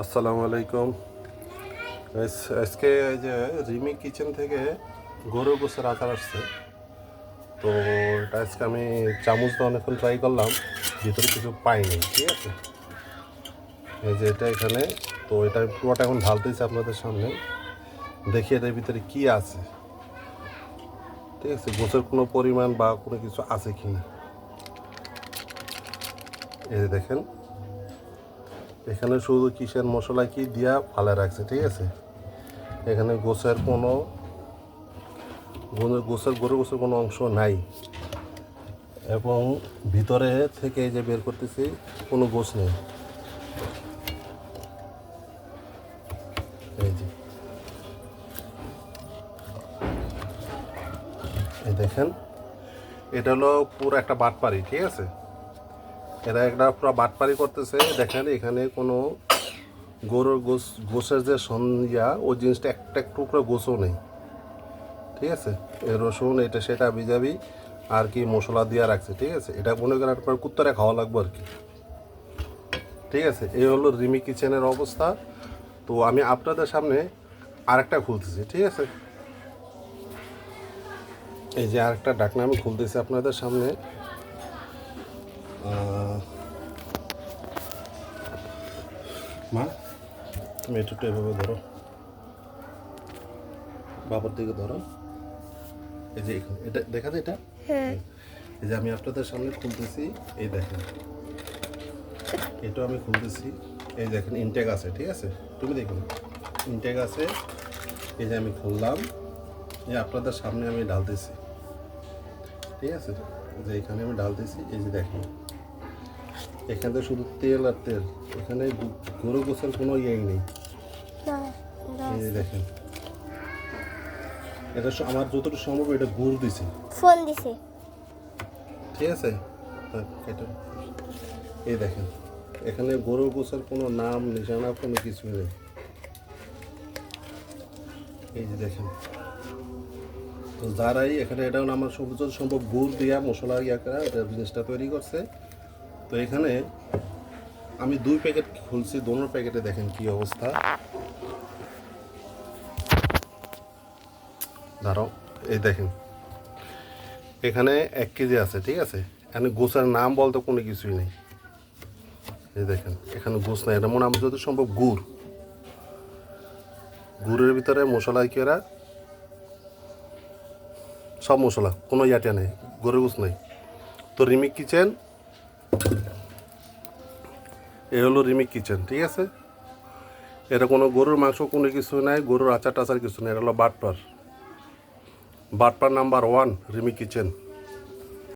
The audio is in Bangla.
আসসালামু আলাইকুম। আজকে এই যে রিমি কিচেন থেকে গরুর গোশের আচার আসছে। তো এটা আজকে আমি চামচ দিয়ে অনেকক্ষণ ট্রাই করলাম, ভিতরে কিছু পাইনি। ঠিক আছে, এই যে এটা এখানে, তো এটা পুরোটা এখন ঢালতেছি আপনাদের সামনে, দেখি এটার ভিতরে কি আছে। ঠিক আছে, গোশের কোনো পরিমাণ বা কোনো কিছু আছে কি না। এই যে দেখেন, এখানে শুধু কিসের মশলা কি দিয়া ফালে রাখছে। ঠিক আছে, এখানে গোশের কোনো গরুর গোশের কোনো অংশ নাই, এবং ভিতরে থেকে যে বের করতেছি কোনো গোশ নেই। এই যে এই দেখেন, এটা হলো পুরো একটা বাটপারি। ঠিক আছে, এরা একটা পুরো বাটপারি করতেছে। দেখেন এখানে কোনো গরুর গোশের যে ওই জিনিসটা একটা টুকরো গোশও নেই। ঠিক আছে, এই রসুন এটা সেটা বিজাবি আর কি মশলা দিয়ে রাখছে। ঠিক আছে, এটা মনে করেন আপনার কুত্তারে খাওয়া লাগবে আর কি। ঠিক আছে, এই হলো রিমি কিচেনের অবস্থা। তো আমি আপনাদের সামনে আরেকটা খুলতেছি। ঠিক আছে, এই যে আরেকটা ঢাকনা আমি খুলতেছি আপনাদের সামনে। মা, তুমি একটু এভাবে ধরো, বাবার দিকে ধরো। এই যে এখানে এটা দেখা যায়, এটা এই যে আমি আপনাদের সামনে খুলতেছি। এই দেখেন, এটা আমি খুলতেছি। এই দেখেন ইনটেক আছে। ঠিক আছে, তুমি দেখুন ইনটেক আছে। এই যে আমি খুললাম, এই আপনাদের সামনে আমি ঢালতেছি। ঠিক আছে, যে এখানে আমি ঢালতেছি। এই যে দেখেন, এখানে শুধু তেল আর তেল, এখানে গরু গোছের কোনো ইয়েই নেই। এই যে দেখেন, এটা আমার যতটুকু সম্ভব এটা গুড় দিছি, ফোন দিছে। ঠিক আছে, এটা এই দেখেন, এখানে গরু গোছের কোনো নাম নিশানা কোনো কিছু নেই। এই যে দেখেন, তো যারাই এখানে এটা আমার যত সম্ভব গুড় দিয়া মশলা ইয়া করা এটা জিনিসটা তৈরি করছে। তো এখানে আমি 2 প্যাকেট খুলছি, দোনো প্যাকেটে দেখেন কি অবস্থা। দাঁড়াও, এই দেখেন এখানে 1 কেজি আছে। ঠিক আছে, এখানে গোছের নাম বলতে কোনো কিছুই নেই। এই দেখেন এখানে গোছ নাই, এটা মনে আমার যত সম্ভব গুড়ের ভিতরে মশলা কি এরা সব মশলা, কোনো ইয়াটা নেই, গরুর গোছ নেই। তো রিমিক কিচেন, এ হলো রিমিক কিচেন। ঠিক আছে, এটা কোনো গরুর মাংস কোনো কিছু নাই, গরুর আচার টাচার কিছু নেই। এটা হলো বাটপার নাম্বার 1 রিমিক কিচেন।